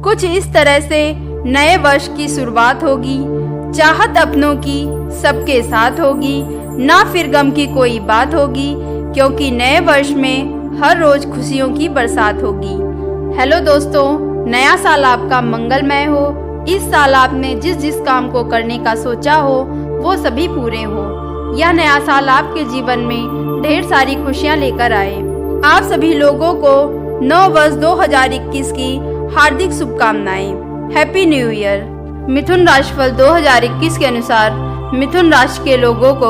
कुछ इस तरह से नए वर्ष की शुरुआत होगी। चाहत अपनों की सबके साथ होगी, ना फिर गम की कोई बात होगी, क्योंकि नए वर्ष में हर रोज खुशियों की बरसात होगी। हेलो दोस्तों, नया साल आपका मंगलमय हो। इस साल आपने जिस जिस काम को करने का सोचा हो वो सभी पूरे हो। यह नया साल आपके जीवन में ढेर सारी खुशियां लेकर आए। आप सभी लोगों को नव वर्ष 2021 की हार्दिक शुभकामनाएं। Happy new year. मिथुन राशिफल 2021 के अनुसार मिथुन राशि के लोगों को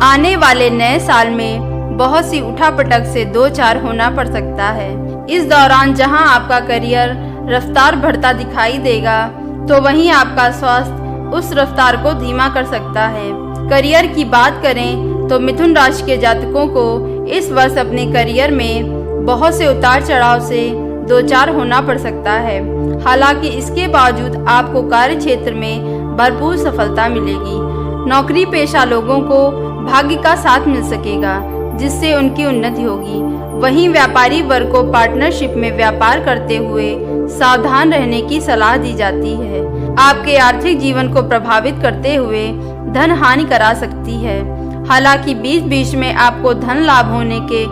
आने वाले नए साल में बहुत सी उठापटक से दो चार होना पड़ सकता है। इस दौरान जहां आपका करियर रफ्तार बढ़ता दिखाई देगा, तो वहीं आपका स्वास्थ्य उस रफ्तार को धीमा कर सकता है। करियर की बात करें तो मिथुन राशि के जातकों को इस वर्ष अपने करियर में बहुत से उतार चढ़ाव से दो चार होना पड़ सकता है। हालांकि इसके बावजूद आपको कार्य क्षेत्र में भरपूर सफलता मिलेगी। नौकरी पेशा लोगों को भाग्य का साथ मिल सकेगा, जिससे उनकी उन्नति होगी। वहीं व्यापारी वर्ग को पार्टनरशिप में व्यापार करते हुए सावधान रहने की सलाह दी जाती है। आपके आर्थिक जीवन को प्रभावित करते हुए धन हानि करा सकती है। हालांकि बीच बीच में आपको धन लाभ होने के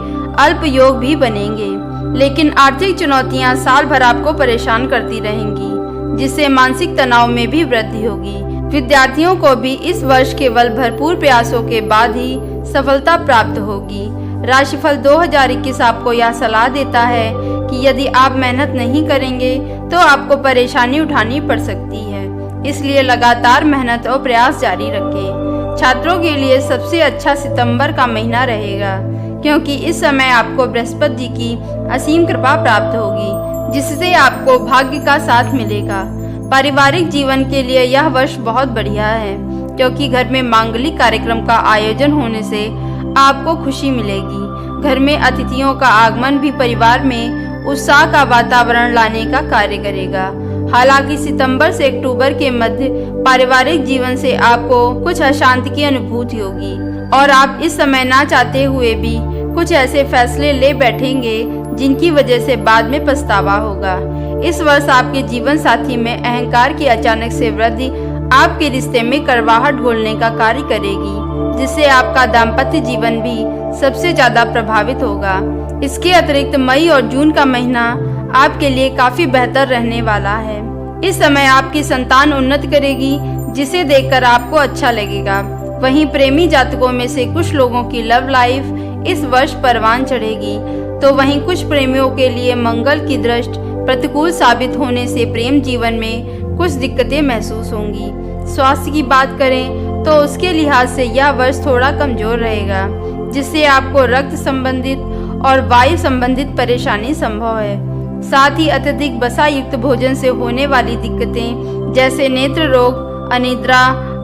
अल्प योग भी बनेंगे, लेकिन आर्थिक चुनौतियां साल भर आपको परेशान करती रहेंगी, जिससे मानसिक तनाव में भी वृद्धि होगी। विद्यार्थियों को भी इस वर्ष केवल भरपूर प्रयासों के बाद ही सफलता प्राप्त होगी। राशिफल 2021 आपको यह सलाह देता है कि यदि आप मेहनत नहीं करेंगे तो आपको परेशानी उठानी पड़ सकती है, इसलिए लगातार मेहनत और प्रयास जारी रखें। छात्रों के लिए सबसे अच्छा सितंबर का महीना रहेगा, क्योंकि इस समय आपको बृहस्पति जी की असीम कृपा प्राप्त होगी, जिससे आपको भाग्य का साथ मिलेगा। पारिवारिक जीवन के लिए यह वर्ष बहुत बढ़िया है, क्योंकि घर में मांगलिक कार्यक्रम का आयोजन होने से आपको खुशी मिलेगी। घर में अतिथियों का आगमन भी परिवार में उत्साह का वातावरण लाने का कार्य करेगा। हालांकि सितंबर से अक्टूबर के मध्य पारिवारिक जीवन से आपको कुछ अशांति की अनुभूति होगी, और आप इस समय ना चाहते हुए भी कुछ ऐसे फैसले ले बैठेंगे जिनकी वजह से बाद में पछतावा होगा। इस वर्ष आपके जीवन साथी में अहंकार की अचानक से वृद्धि आपके रिश्ते में कड़वाहट घोलने का कार्य करेगी, जिससे आपका दाम्पत्य जीवन भी सबसे ज्यादा प्रभावित होगा। इसके अतिरिक्त मई और जून का महीना आपके लिए काफी बेहतर रहने वाला है। इस समय आपकी संतान उन्नति करेगी, जिसे देखकर आपको अच्छा लगेगा। वहीं प्रेमी जातकों में से कुछ लोगों की लव लाइफ इस वर्ष परवान चढ़ेगी, तो वहीं कुछ प्रेमियों के लिए मंगल की दृष्टि प्रतिकूल साबित होने से प्रेम जीवन में कुछ दिक्कतें महसूस होंगी। स्वास्थ्य की बात करें तो उसके लिहाज से यह वर्ष थोड़ा कमजोर रहेगा, जिससे आपको रक्त संबंधित और वायु संबंधित परेशानी संभव है। साथ ही अत्यधिक वसा युक्त भोजन से होने वाली दिक्कतें जैसे नेत्र रोग, अनिद्रा,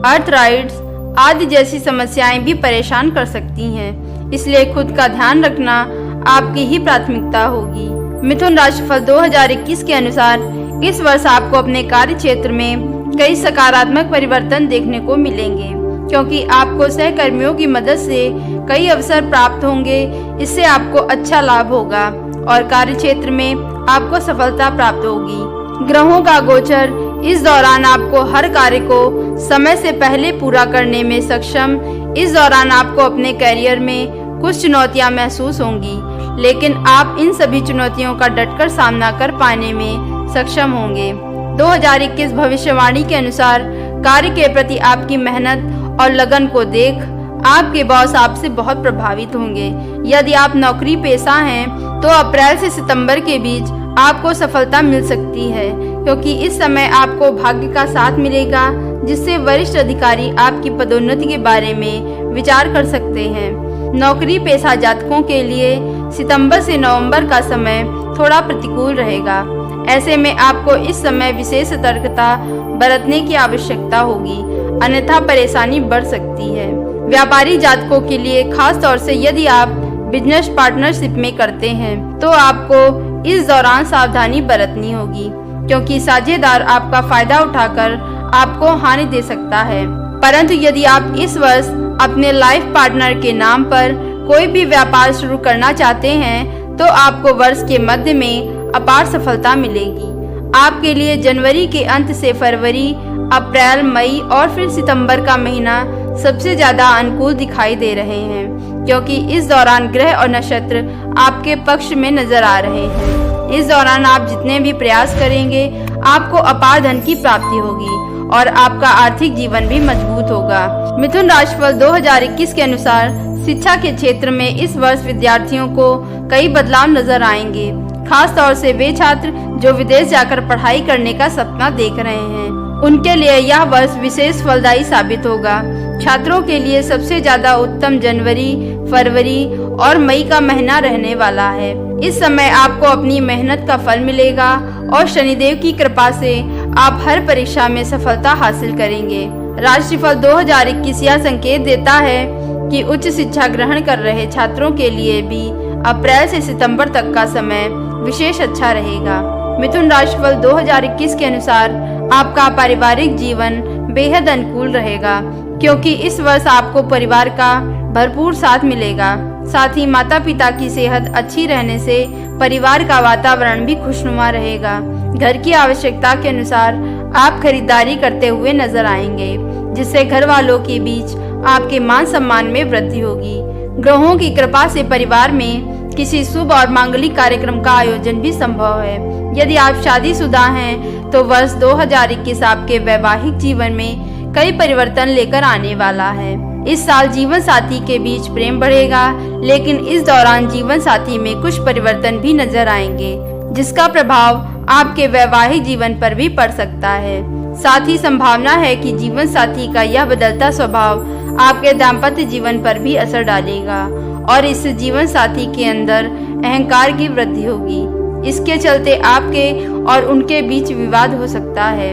आर्थराइटिस आदि जैसी समस्याएं भी परेशान कर सकती हैं। इसलिए खुद का ध्यान रखना आपकी ही प्राथमिकता होगी। मिथुन राशिफल 2021 के अनुसार इस वर्ष आपको अपने कार्य क्षेत्र में कई सकारात्मक परिवर्तन देखने को मिलेंगे, क्योंकि आपको सहकर्मियों की मदद से कई अवसर प्राप्त होंगे। इससे आपको अच्छा लाभ होगा और कार्य क्षेत्र में आपको सफलता प्राप्त होगी। ग्रहों का गोचर इस दौरान आपको हर कार्य को समय से पहले पूरा करने में सक्षम। इस दौरान आपको अपने करियर में कुछ चुनौतियां महसूस होंगी, लेकिन आप इन सभी चुनौतियों का डटकर सामना कर पाने में सक्षम होंगे। 2021 भविष्यवाणी के अनुसार कार्य के प्रति आपकी मेहनत और लगन को देख आपके बॉस आपसे बहुत प्रभावित होंगे। यदि आप नौकरी पेशा हैं तो अप्रैल से सितंबर के बीच आपको सफलता मिल सकती है, क्योंकि इस समय आपको भाग्य का साथ मिलेगा, जिससे वरिष्ठ अधिकारी आपकी पदोन्नति के बारे में विचार कर सकते हैं। नौकरी पेशा जातकों के लिए सितंबर से नवंबर का समय थोड़ा प्रतिकूल रहेगा। ऐसे में आपको इस समय विशेष सतर्कता बरतने की आवश्यकता होगी, अन्यथा परेशानी बढ़ सकती है। व्यापारी जातकों के लिए खास तौर से यदि आप बिजनेस पार्टनरशिप में करते हैं तो आपको इस दौरान सावधानी बरतनी होगी, क्योंकि साझेदार आपका फायदा उठाकर आपको हानि दे सकता है। परंतु यदि आप इस वर्ष अपने लाइफ पार्टनर के नाम पर कोई भी व्यापार शुरू करना चाहते हैं तो आपको वर्ष के मध्य में अपार सफलता मिलेगी। आपके लिए जनवरी के अंत से फरवरी, अप्रैल, मई और फिर सितंबर का महीना सबसे ज्यादा अनुकूल दिखाई दे रहे हैं, क्योंकि इस दौरान ग्रह और नक्षत्र आपके पक्ष में नजर आ रहे हैं। इस दौरान आप जितने भी प्रयास करेंगे आपको अपार धन की प्राप्ति होगी और आपका आर्थिक जीवन भी मजबूत होगा। मिथुन राशिफल 2021 के अनुसार शिक्षा के क्षेत्र में इस वर्ष विद्यार्थियों को कई बदलाव नजर आएंगे, खास तौर से वे छात्र जो विदेश जाकर पढ़ाई करने का सपना देख रहे हैं, उनके लिए यह वर्ष विशेष फलदायी साबित होगा। छात्रों के लिए सबसे ज्यादा उत्तम जनवरी, फरवरी और मई का महीना रहने वाला है। इस समय आपको अपनी मेहनत का फल मिलेगा और शनिदेव की कृपा से आप हर परीक्षा में सफलता हासिल करेंगे। राशिफल 2021 यह संकेत देता है कि उच्च शिक्षा ग्रहण कर रहे छात्रों के लिए भी अप्रैल से सितंबर तक का समय विशेष अच्छा रहेगा। मिथुन राशिफल 2021 के अनुसार आपका पारिवारिक जीवन बेहद अनुकूल रहेगा, क्योंकि इस वर्ष आपको परिवार का भरपूर साथ मिलेगा। साथ ही माता पिता की सेहत अच्छी रहने से परिवार का वातावरण भी खुशनुमा रहेगा। घर की आवश्यकता के अनुसार आप खरीदारी करते हुए नजर आएंगे, जिससे घर वालों के बीच आपके मान सम्मान में वृद्धि होगी। ग्रहों की कृपा से परिवार में किसी शुभ और मांगलिक कार्यक्रम का आयोजन भी संभव है। यदि आप शादीशुदा हैं तो वर्ष 2021 आपके वैवाहिक जीवन में कई परिवर्तन लेकर आने वाला है। इस साल जीवन साथी के बीच प्रेम बढ़ेगा, लेकिन इस दौरान जीवन साथी में कुछ परिवर्तन भी नजर आएंगे, जिसका प्रभाव आपके वैवाहिक जीवन पर भी पड़ सकता है। साथ ही संभावना है कि जीवन साथी का यह बदलता स्वभाव आपके दाम्पत्य जीवन पर भी असर डालेगा और इससे जीवन साथी के अंदर अहंकार की वृद्धि होगी। इसके चलते आपके और उनके बीच विवाद हो सकता है।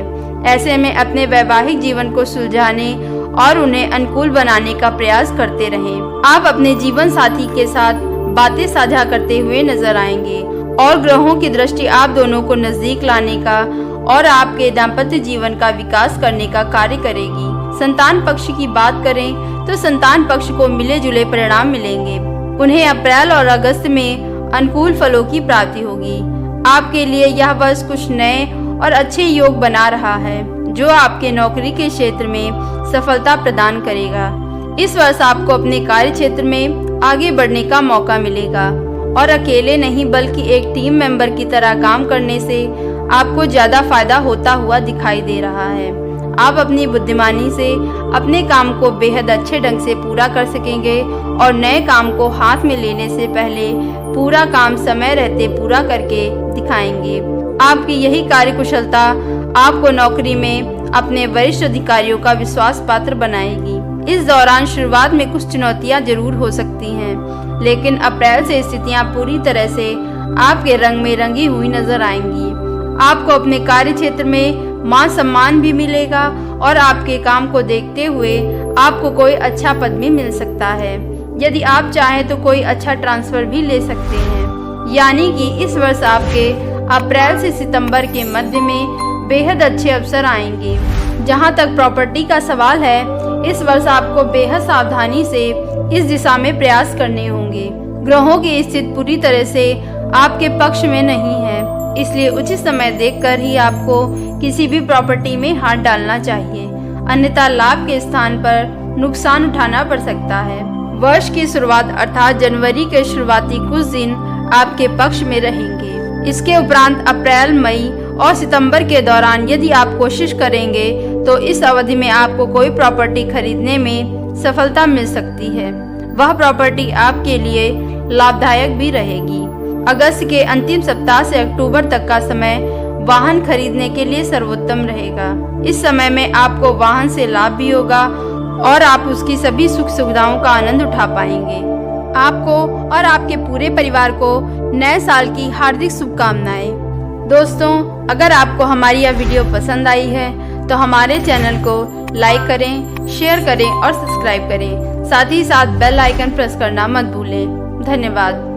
ऐसे में अपने वैवाहिक जीवन को सुलझाने और उन्हें अनुकूल बनाने का प्रयास करते रहें। आप अपने जीवन साथी के साथ बातें साझा करते हुए नजर आएंगे और ग्रहों की दृष्टि आप दोनों को नजदीक लाने का और आपके दाम्पत्य जीवन का विकास करने का कार्य करेगी। संतान पक्ष की बात करें तो संतान पक्ष को मिले जुले परिणाम मिलेंगे। उन्हें अप्रैल और अगस्त में अनुकूल फलों की प्राप्ति होगी। आपके लिए यह वर्ष कुछ नए और अच्छे योग बना रहा है, जो आपके नौकरी के क्षेत्र में सफलता प्रदान करेगा। इस वर्ष आपको अपने कार्य क्षेत्र में आगे बढ़ने का मौका मिलेगा और अकेले नहीं बल्कि एक टीम मेंबर की तरह काम करने से आपको ज्यादा फायदा होता हुआ दिखाई दे रहा है। आप अपनी बुद्धिमानी से अपने काम को बेहद अच्छे ढंग से पूरा कर सकेंगे और नए काम को हाथ में लेने से पहले पूरा काम समय रहते पूरा करके दिखाएंगे। आपकी यही कार्यकुशलता आपको नौकरी में अपने वरिष्ठ अधिकारियों का विश्वास पात्र बनाएगी। इस दौरान शुरुआत में कुछ चुनौतियां जरूर हो सकती हैं, लेकिन अप्रैल से स्थितियां पूरी तरह से आपके रंग में रंगी हुई नजर आएंगी। आपको अपने कार्य क्षेत्र में मान सम्मान भी मिलेगा और आपके काम को देखते हुए आपको कोई अच्छा पद भी मिल सकता है। यदि आप चाहें तो कोई अच्छा ट्रांसफर भी ले सकते हैं। यानी कि इस वर्ष आपके अप्रैल से सितंबर के मध्य में बेहद अच्छे अवसर आएंगे। जहां तक प्रॉपर्टी का सवाल है, इस वर्ष आपको बेहद सावधानी से इस दिशा में प्रयास करने होंगे। ग्रहों की स्थिति पूरी तरह से आपके पक्ष में नहीं है, इसलिए उचित समय देखकर ही आपको किसी भी प्रॉपर्टी में हाथ डालना चाहिए, अन्यथा लाभ के स्थान पर नुकसान उठाना पड़ सकता है। वर्ष की शुरुआत अर्थात जनवरी के शुरुआती कुछ दिन आपके पक्ष में रहेंगे। इसके उपरांत अप्रैल, मई और सितंबर के दौरान यदि आप कोशिश करेंगे तो इस अवधि में आपको कोई प्रॉपर्टी खरीदने में सफलता मिल सकती है। वह प्रॉपर्टी आपके लिए लाभदायक भी रहेगी। अगस्त के अंतिम सप्ताह से अक्टूबर तक का समय वाहन खरीदने के लिए सर्वोत्तम रहेगा। इस समय में आपको वाहन से लाभ भी होगा और आप उसकी सभी सुख सुविधाओं का आनंद उठा पाएंगे। आपको और आपके पूरे परिवार को नए साल की हार्दिक शुभकामनाएं। दोस्तों, अगर आपको हमारी यह वीडियो पसंद आई है तो हमारे चैनल को लाइक करें, शेयर करें और सब्सक्राइब करें। साथ ही साथ बेल आइकन प्रेस करना मत भूलें। धन्यवाद।